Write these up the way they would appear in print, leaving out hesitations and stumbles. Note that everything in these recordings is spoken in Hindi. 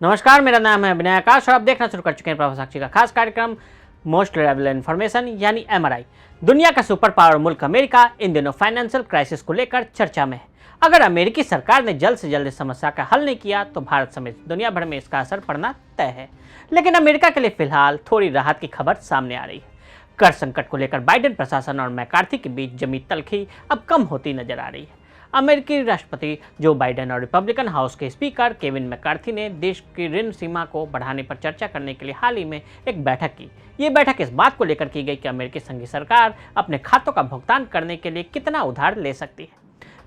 नमस्कार, मेरा नाम है विनय आकाश और आप देखना शुरू कर चुके हैं प्रभा साक्षी का खास कार्यक्रम मोस्ट रिलायबल इन्फॉर्मेशन यानी एमआरआई। दुनिया का सुपर पावर मुल्क अमेरिका इन दिनों फाइनेंशियल क्राइसिस को लेकर चर्चा में है। अगर अमेरिकी सरकार ने जल्द से जल्द इस समस्या का हल नहीं किया तो भारत समेत दुनिया भर में इसका असर पड़ना तय है। लेकिन अमेरिका के लिए फिलहाल थोड़ी राहत की खबर सामने आ रही है। कर संकट को लेकर बाइडेन प्रशासन और मैकार्थी के बीच जमी तल्खी अब कम होती नजर आ रही है। अमेरिकी राष्ट्रपति जो बाइडेन और रिपब्लिकन हाउस के स्पीकर केविन मैकार्थी ने देश की ऋण सीमा को बढ़ाने पर चर्चा करने के लिए हाल ही में एक बैठक की। ये बैठक इस बात को लेकर की गई कि अमेरिकी संघीय सरकार अपने खातों का भुगतान करने के लिए कितना उधार ले सकती है।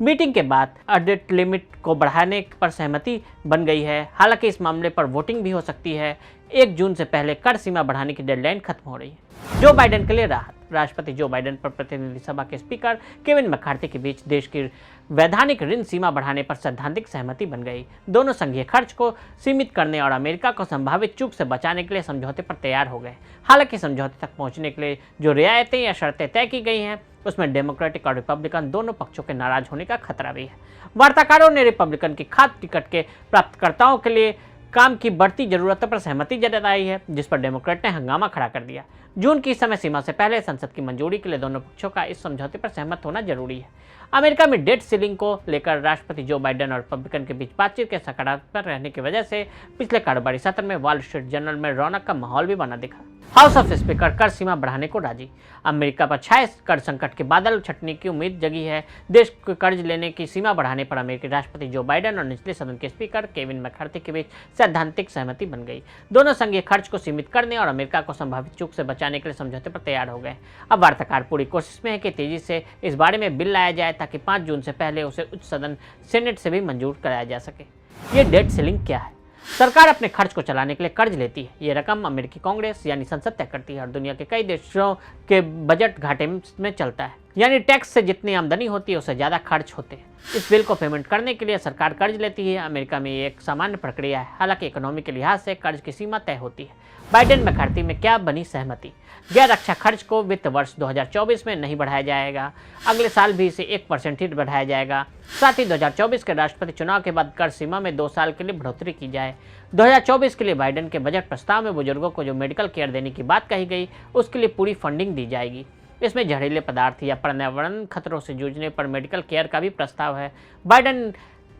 मीटिंग के बाद डेट लिमिट को बढ़ाने पर सहमति बन गई है। हालांकि इस मामले पर वोटिंग भी हो सकती है। 1 जून से पहले कर सीमा बढ़ाने की डेडलाइन खत्म हो रही है। जो बाइडेन के लिए राहत। राष्ट्रपति जो बाइडेन पर प्रतिनिधि सभा के स्पीकर केविन मैकार्थी के बीच देश की वैधानिक ऋण सीमा बढ़ाने पर सैद्धांतिक सहमति बन गई। दोनों संघीय खर्च को सीमित करने और अमेरिका को संभावित चूक से बचाने के लिए समझौते पर तैयार हो गए। हालांकि समझौते तक पहुंचने के लिए जो रियायतें या शर्तें तय की गई हैं उसमें डेमोक्रेटिक और रिपब्लिकन दोनों पक्षों के नाराज होने का खतरा भी है। वार्ताकारों ने रिपब्लिकन की खाद्य टिकट के प्राप्तकर्ताओं के लिए काम की बढ़ती जरूरतों पर सहमति जताई है, जिस पर डेमोक्रेट ने हंगामा खड़ा कर दिया। जून की समय सीमा से पहले संसद की मंजूरी के लिए दोनों पक्षों का इस समझौते पर सहमत होना जरूरी है। अमेरिका में डेट सीलिंग को लेकर राष्ट्रपति जो बाइडेन और रिपब्लिकन के बीच बातचीत के सकारात्मक रहने की वजह से पिछले कारोबारी सत्र में वॉल स्ट्रीट जर्नल में रौनक का माहौल भी बना दिखा। हाउस ऑफ स्पीकर कर सीमा बढ़ाने को राजी। अमेरिका पर छाए कर संकट के बादल छटने की उम्मीद जगी है। देश को कर्ज लेने की सीमा बढ़ाने पर अमेरिकी राष्ट्रपति जो बाइडेन और निचले सदन के स्पीकर केविन मैकार्थी के बीच सैद्धांतिक सहमति बन गई। दोनों संघीय खर्च को सीमित करने और अमेरिका को संभावित चूक से बचाने के लिए समझौते पर तैयार हो गए। अब वार्ताकार पूरी कोशिश में है कि तेजी से इस बारे में बिल लाया जाए ताकि 5 जून से पहले उसे उच्च सदन सेनेट से भी मंजूर कराया जा सके। ये डेट सीलिंग क्या है? सरकार अपने खर्च को चलाने के लिए कर्ज लेती है। ये रकम अमेरिकी कांग्रेस यानी संसद तय करती है और दुनिया के कई देशों के बजट घाटे में चलता है। यानी टैक्स से जितनी आमदनी होती है उससे ज़्यादा खर्च होते हैं। इस बिल को पेमेंट करने के लिए सरकार कर्ज लेती है। अमेरिका में ये एक सामान्य प्रक्रिया है। हालांकि इकोनॉमी के लिहाज से कर्ज की सीमा तय होती है। बाइडेन मैकार्थी में क्या बनी सहमति? गैर रक्षा खर्च को वित्त वर्ष 2024 में नहीं बढ़ाया जाएगा। अगले साल भी इसे 1% ही बढ़ाया जाएगा। साथ ही 2024 के राष्ट्रपति चुनाव के बाद कर सीमा में 2 साल के लिए बढ़ोतरी की जाए। 2024 के लिए बाइडेन के बजट प्रस्ताव में बुजुर्गों को जो मेडिकल केयर देने की बात कही गई उसके लिए पूरी फंडिंग दी जाएगी। इसमें जहरीले पदार्थ या पर्यावरण खतरों से जूझने पर मेडिकल केयर का भी प्रस्ताव है। बाइडेन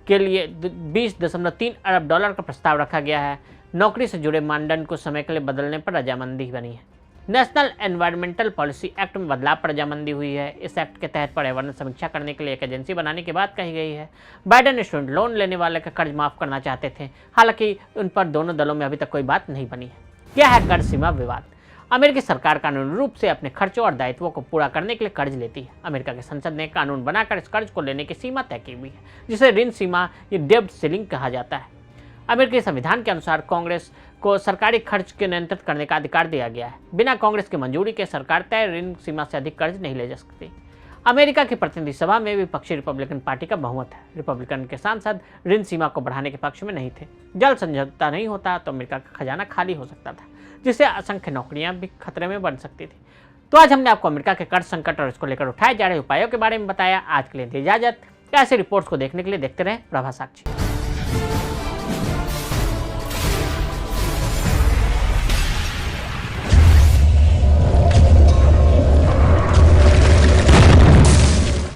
के लिए 20.3 अरब डॉलर का प्रस्ताव रखा गया है। नौकरी से जुड़े मानदंड को समय के लिए बदलने पर रजामंदी बनी है। नेशनल एनवायरमेंटल पॉलिसी एक्ट में बदलाव पर रजामंदी हुई है। इस एक्ट के तहत पर्यावरण समीक्षा करने के लिए एक एजेंसी बनाने की बात कही गई है। बाइडेन स्टूडेंट लोन लेने वाले का कर्ज माफ करना चाहते थे। हालांकि उन पर दोनों दलों में अभी तक कोई बात नहीं बनी है। क्या है कर सीमा विवाद? अमेरिकी सरकार कानूनी रूप से अपने खर्चों और दायित्वों को पूरा करने के लिए कर्ज लेती है। अमेरिका की संसद ने कानून बनाकर इस कर्ज को लेने की सीमा तय की हुई है, जिसे ऋण सीमा या डेब्ट सीलिंग कहा जाता है। अमेरिकी संविधान के अनुसार कांग्रेस को सरकारी खर्च के नियंत्रित करने का अधिकार दिया गया है। बिना कांग्रेस की मंजूरी के सरकार तय ऋण सीमा से अधिक कर्ज नहीं ले जा सकती। अमेरिका की प्रतिनिधि सभा में विपक्षी रिपब्लिकन पार्टी का बहुमत है। रिपब्लिकन के सांसद ऋण सीमा को बढ़ाने के पक्ष में नहीं थे। जल्द समझौता नहीं होता तो अमेरिका का खजाना खाली हो सकता था, जिससे असंख्य नौकरियां भी खतरे में बन सकती थी। तो आज हमने आपको अमेरिका के कर्ज संकट और इसको लेकर उठाए जा रहे उपायों के बारे में बताया। आज के लिए इजाजत। ऐसे रिपोर्ट्स को देखने के लिए देखते रहें प्रभा साक्षी।